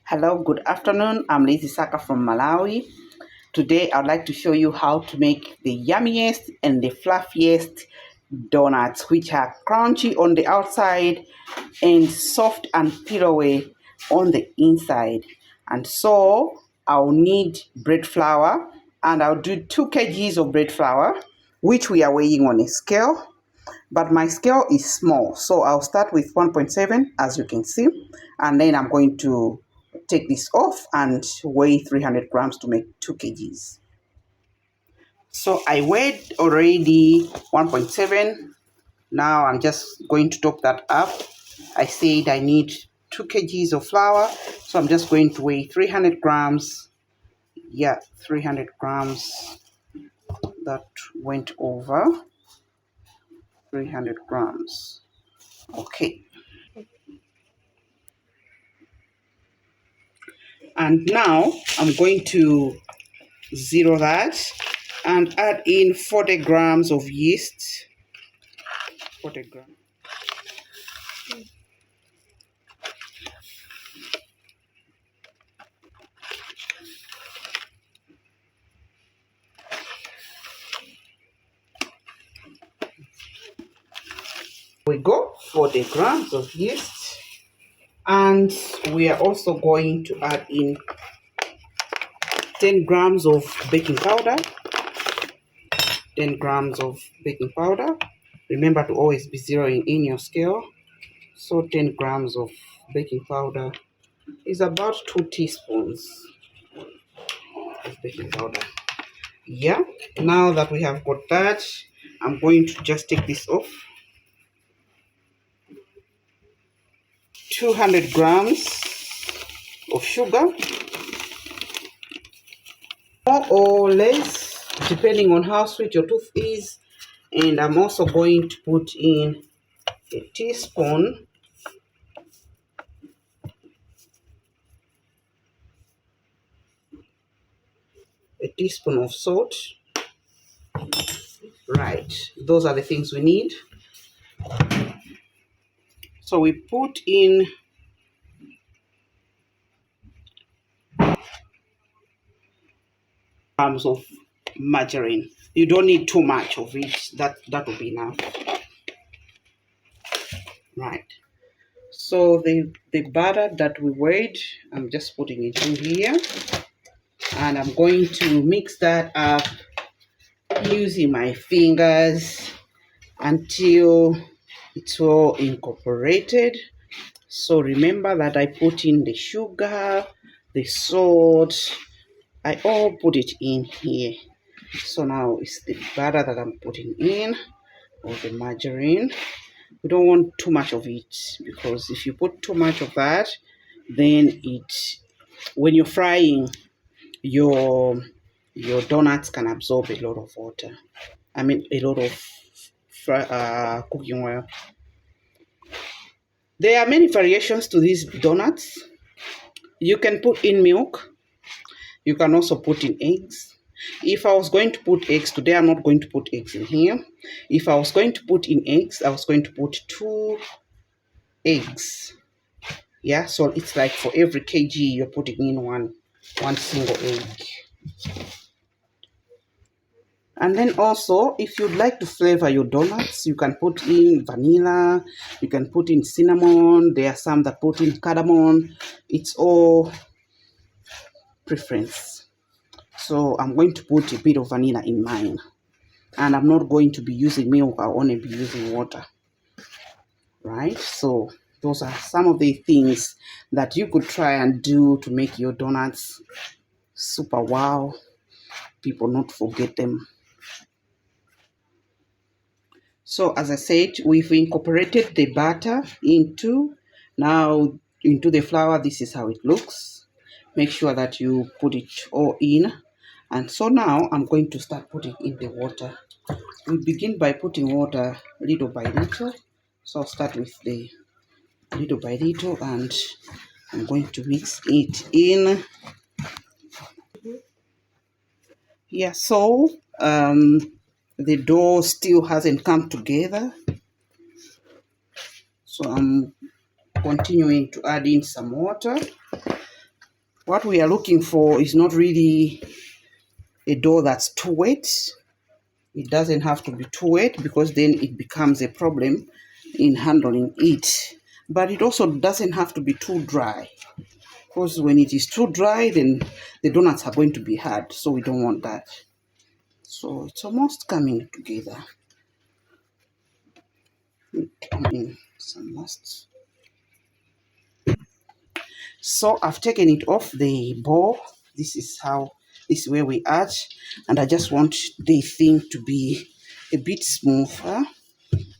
Hello, good afternoon. I'm Lizzie Saka from Malawi. Today, I'd like to show you how to make the yummiest and the fluffiest donuts, which are crunchy on the outside and soft and pillowy on the inside. And so, I'll need bread flour, and I'll do 2 kgs of bread flour, which we are weighing on a scale. But my scale is small, so I'll start with 1.7, as you can see, and then I'm going to take this off and weigh 300 grams to make 2 kgs. So I weighed already 1.7. Now I'm just going to top that up. I said I need 2 kgs of flour, so I'm just going to weigh 300 grams. Yeah, 300 grams. That went over 300 grams. Okay. And now I'm going to zero that and add in 40 grams of yeast. 40 grams. We go 40 grams of yeast, and we are also going to add in 10 grams of baking powder. 10 grams of baking powder. Remember to always be zeroing in your scale. So 10 grams of baking powder is about 2 teaspoons of baking powder. Yeah, now that we have got that, I'm going to just take this off. 200 grams of sugar, more or less, depending on how sweet your tooth is. And I'm also going to put in a teaspoon of salt. Right, those are the things we need. So we put in grams of margarine. You don't need too much of it. That will be enough. Right. So the batter that we weighed, I'm just putting it in here, and I'm going to mix that up using my fingers until it's all incorporated. So remember that I put in the sugar, the salt, I all put it in here. So now it's the batter that I'm putting in, or the margarine. We don't want too much of it, because if you put too much of that, then when you're frying, your donuts can absorb a lot of water. I mean, a lot of cooking oil. There are many variations to these donuts. You can put in milk. You can also put in eggs. If I was going to put eggs today, I'm not going to put eggs in here. If I was going to put in eggs, I was going to put 2 eggs. Yeah, so it's like for every kg you're putting in one single egg. And then also, if you'd like to flavor your donuts, you can put in vanilla, you can put in cinnamon. There are some that put in cardamom. It's all preference. So I'm going to put a bit of vanilla in mine. And I'm not going to be using milk, I'll only be using water. Right? So those are some of the things that you could try and do to make your donuts super wow. People not forget them. So as I said, we've incorporated the batter into the flour. This is how it looks. Make sure that you put it all in. And so now I'm going to start putting in the water. We begin by putting water little by little. So I'll start with the little by little, and I'm going to mix it in. Yeah, so the dough still hasn't come together. So I'm continuing to add in some water. What we are looking for is not really a dough that's too wet. It doesn't have to be too wet because then it becomes a problem in handling it. But it also doesn't have to be too dry, because when it is too dry, then the donuts are going to be hard. So we don't want that. So it's almost coming together. In some last. So I've taken it off the bowl. This is where we add, and I just want the thing to be a bit smoother.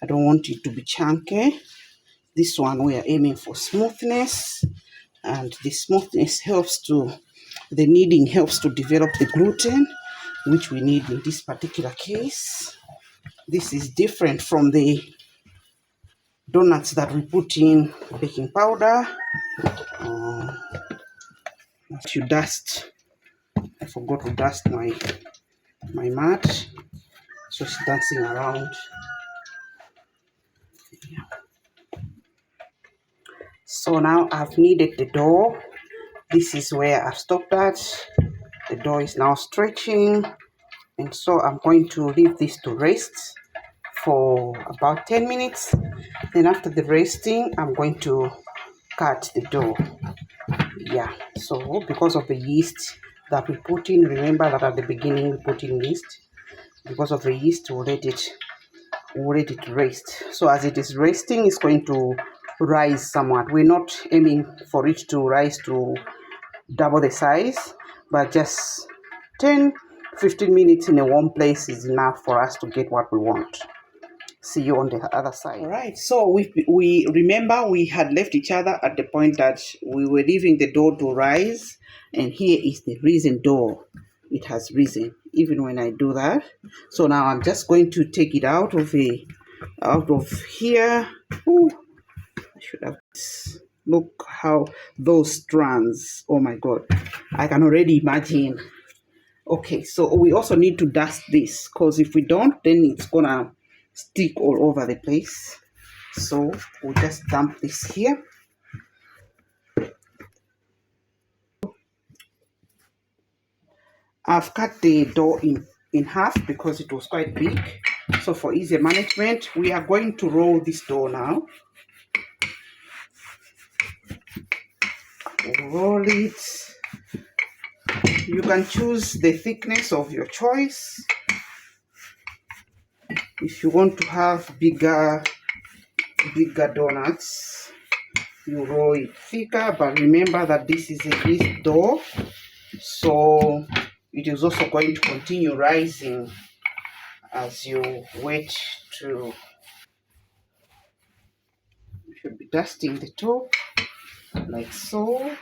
I don't want it to be chunky. This one we are aiming for smoothness, and the smoothness the kneading helps to develop the gluten, which we need in this particular case. This is different from the donuts that we put in baking powder. To dust, I forgot to dust my mat, so it's dancing around. So now I've kneaded the dough. This is where I've stopped at. The dough is now stretching, and so I'm going to leave this to rest for about 10 minutes. Then after the resting, I'm going to cut the dough. Yeah, so because of the yeast that we put in, remember that at the beginning we put in yeast. Because of the yeast, we'll let it rest. So as it is resting, it's going to rise somewhat. We're not aiming for it to rise to double the size, but just 10-15 minutes in a warm place is enough for us to get what we want. See you on the other side. All right, so we remember we had left each other at the point that we were leaving the dough to rise, and here is the risen dough. It has risen even when I do that. So now I'm just going to take it out of here. Ooh, I should have. Look how those strands, oh my god, I can already imagine. Okay, so we also need to dust this, because if we don't, then it's gonna stick all over the place. So we'll just dump this here. I've cut the dough in half because it was quite big. So for easy management, we are going to roll this dough now. Roll it. You can choose the thickness of your choice. If you want to have bigger donuts, you roll it thicker, but remember that this is a yeast dough, so it is also going to continue rising as you wait to. You should be dusting the top like so.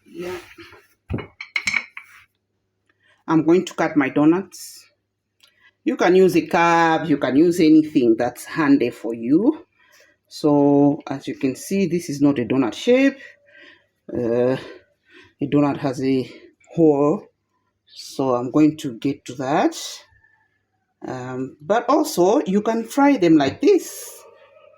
Yeah, I'm going to cut my donuts. You can use a curve, you can use anything that's handy for you. So as you can see, this is not a donut shape. A donut has a hole, so I'm going to get to that. But also you can fry them like this.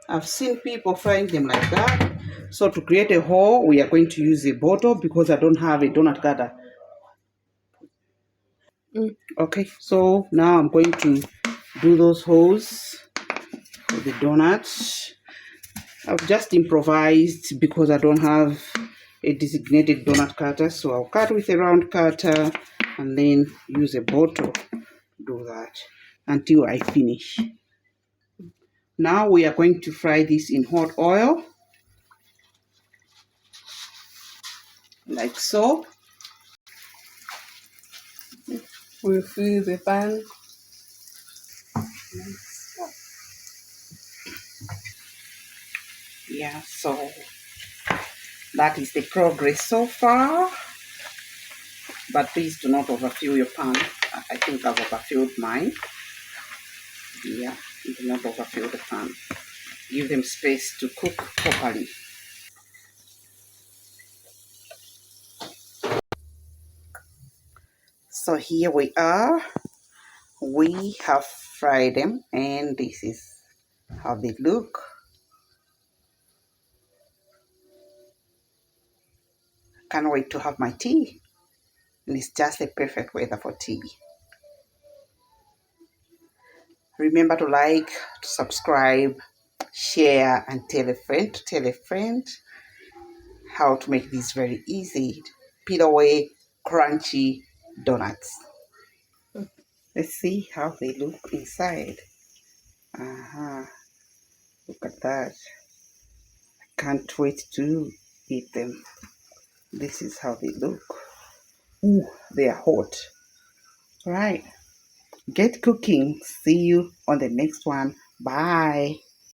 I've seen people frying them like that. So to create a hole, we are going to use a bottle because I don't have a donut cutter. Okay, so now I'm going to do those holes for the donuts. I've just improvised because I don't have a designated donut cutter, so I'll cut with a round cutter and then use a bottle to do that until I finish. Now we are going to fry this in hot oil, like so. We'll fill the pan. Yeah, so that is the progress so far. But please do not overfill your pan. I think I've overfilled mine. Yeah, do not overfill the pan. Give them space to cook properly. So here we are. We have fried them, and this is how they look. Can't wait to have my tea. And it's just a perfect weather for tea. Remember to like, to subscribe, share, and tell a friend to tell a friend how to make these very easy, peel away, crunchy donuts. Let's see how they look inside. Look at that. I can't wait to eat them. This is how they look. Ooh, they are hot. Right. Get cooking. See you on the next one. Bye.